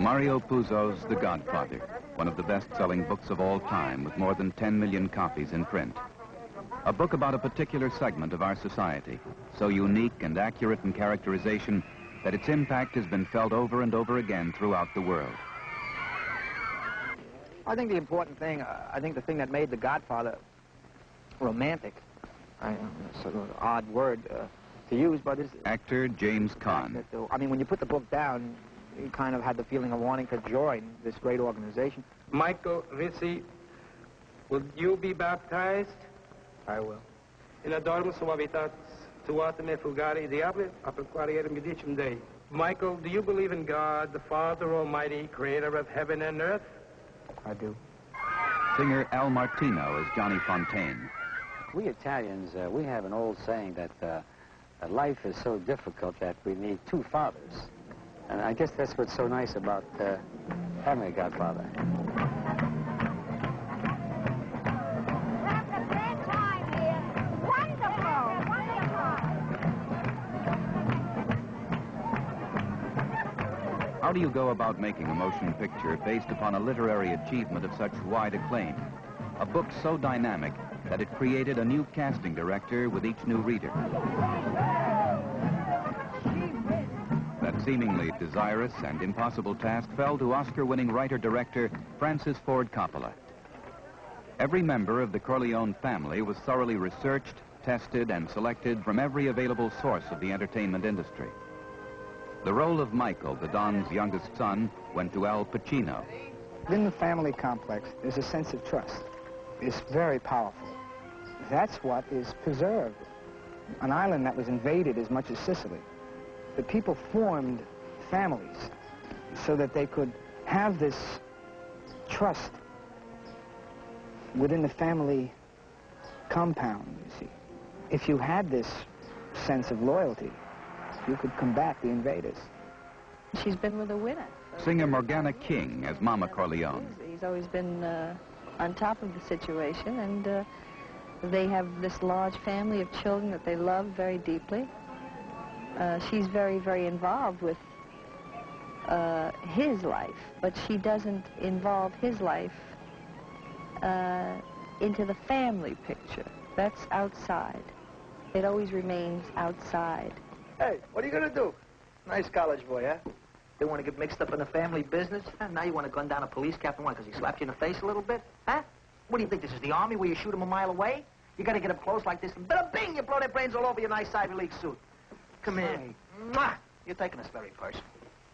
Mario Puzo's The Godfather, one of the best-selling books of all time with more than 10 million copies in print. A book about a particular segment of our society, so unique and accurate in characterization that its impact has been felt over and over again throughout the world. I think the important thing, I think the thing that made The Godfather romantic, it's an odd word to use, but it's... Actor James Caan. I mean, when you put the book down, you kind of had the feeling of wanting to join this great organization. Michael Rizzi, will you be baptized? I will. In adorno suavitas tuate me fulgari diable, apelquariere medicum Dei. Michael, do you believe in God, the Father Almighty, creator of heaven and earth? I do. Singer Al Martino as Johnny Fontaine. We Italians, we have an old saying that life is so difficult that we need two fathers. And I guess that's what's so nice about having a godfather. How do you go about making a motion picture based upon a literary achievement of such wide acclaim? A book so dynamic that it created a new casting director with each new reader. That seemingly desirous and impossible task fell to Oscar-winning writer-director Francis Ford Coppola. Every member of the Corleone family was thoroughly researched, tested, and selected from every available source of the entertainment industry. The role of Michael, the Don's youngest son, went to Al Pacino. In the family complex, there's a sense of trust. It's very powerful. That's what is preserved. An island that was invaded as much as Sicily. The people formed families so that they could have this trust within the family compound, you see. If you had this sense of loyalty, you could combat the invaders. She's been with a winner. Singer Morgana King as Mama Corleone. He's always been on top of the situation, and they have this large family of children that they love very deeply. She's very, very involved with his life, but she doesn't involve his life into the family picture. That's outside. It always remains outside. Hey, what are you going to do? Nice college boy, huh? They want to get mixed up in the family business? Huh? Now you want to gun down a police captain, why, because he slapped you in the face a little bit? Huh? What do you think, this is the Army where you shoot them a mile away? You got to get up close like this, and bing, you blow their brains all over your nice Ivy League suit. Come here. Mwah! You're taking this very personal.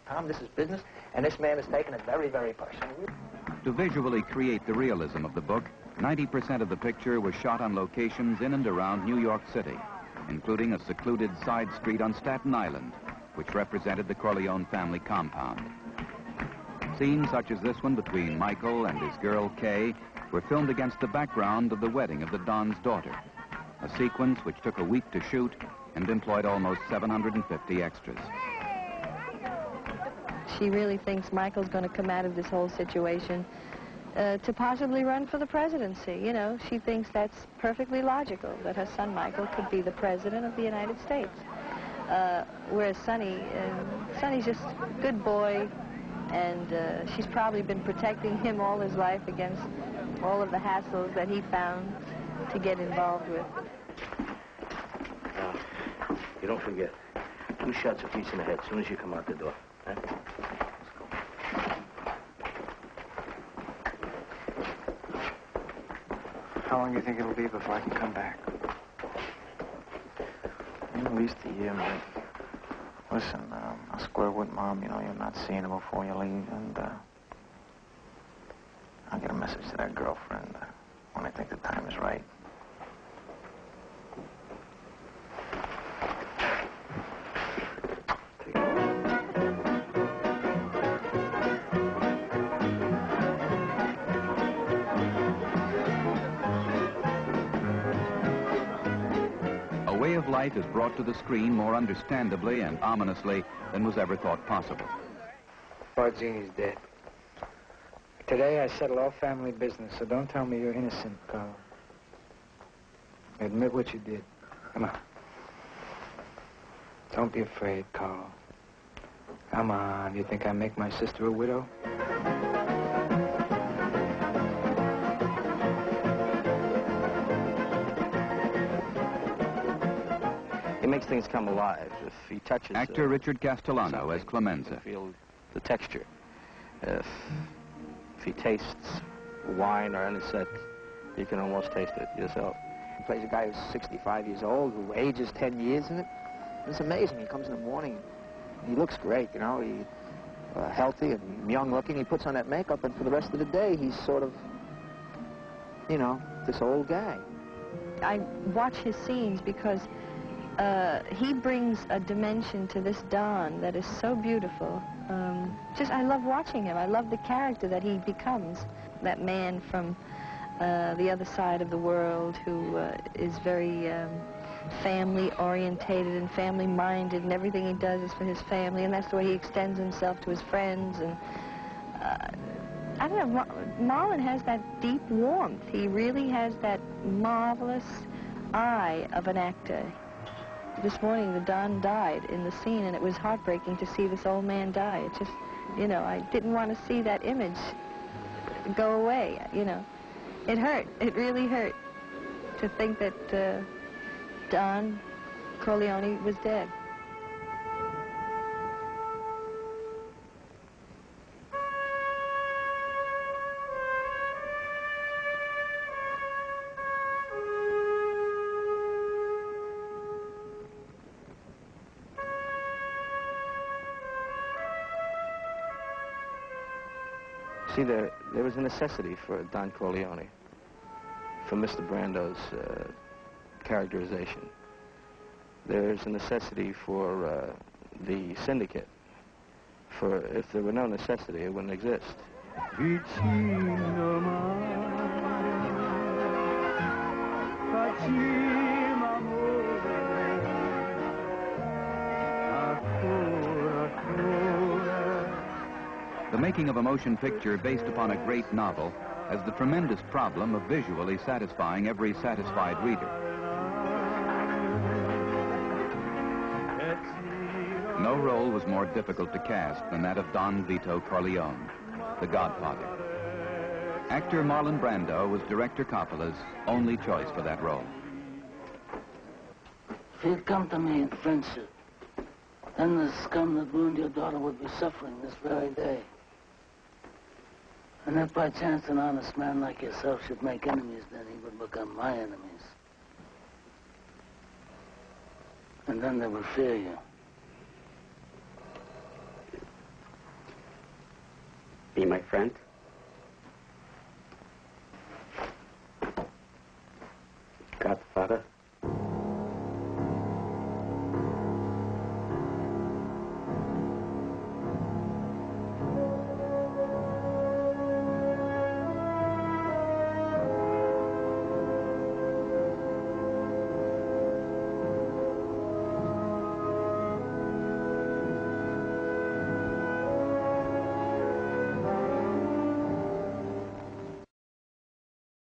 Tom, this is business, and this man is taking it very, very personal. To visually create the realism of the book, 90% of the picture was shot on locations in and around New York City, including a secluded side street on Staten Island, which represented the Corleone family compound. Scenes such as this one between Michael and his girl Kay were filmed against the background of the wedding of the Don's daughter, a sequence which took a week to shoot and employed almost 750 extras. She really thinks Michael's going to come out of this whole situation to possibly run for the presidency. You know, she thinks that's perfectly logical, that her son Michael could be the president of the United States. Whereas Sonny's just a good boy, and she's probably been protecting him all his life against all of the hassles that he found to get involved with. You don't forget, 2 shots of each in the head as soon as you come out the door. Huh? How long do you think it'll be before I can come back? At least a year, man. Listen, I'll square with Mom, you know, you're not seeing her before you leave, and I'll get a message to that girlfriend when I think the time is right. A way of life is brought to the screen more understandably and ominously than was ever thought possible. Barzini's dead. Today I settle all family business, so don't tell me you're innocent, Carl. Admit what you did. Come on. Don't be afraid, Carl. Come on, you think I make my sister a widow? He makes things come alive. If he touches... Actor Richard Castellano as you Clemenza. can feel the texture. If he tastes wine or anisette, you can almost taste it yourself. He plays a guy who's 65 years old, who ages 10 years in it. It's amazing. He comes in the morning, he looks great, you know. He's healthy and young-looking. He puts on that makeup, and for the rest of the day, he's sort of, you know, this old guy. I watch his scenes because he brings a dimension to this Don that is so beautiful. I love watching him. I love the character that he becomes. That man from the other side of the world who is very family-orientated and family-minded, and everything he does is for his family, and that's the way he extends himself to his friends. And I don't know, Marlon has that deep warmth. He really has that marvelous eye of an actor. This morning, the Don died in the scene, and it was heartbreaking to see this old man die. It just, you know, I didn't want to see that image go away, you know. It hurt. It really hurt to think that Don Corleone was dead. See, there was a necessity for Don Corleone, for Mr. Brando's characterization. There's a necessity for the syndicate. For if there were no necessity, it wouldn't exist. The making of a motion picture based upon a great novel has the tremendous problem of visually satisfying every satisfied reader. No role was more difficult to cast than that of Don Vito Corleone, the Godfather. Actor Marlon Brando was director Coppola's only choice for that role. If you'd come to me in friendship, then the scum that ruined your daughter would be suffering this very day. And if by chance an honest man like yourself should make enemies, then he would become my enemies. And then they would fear you. Be my friend?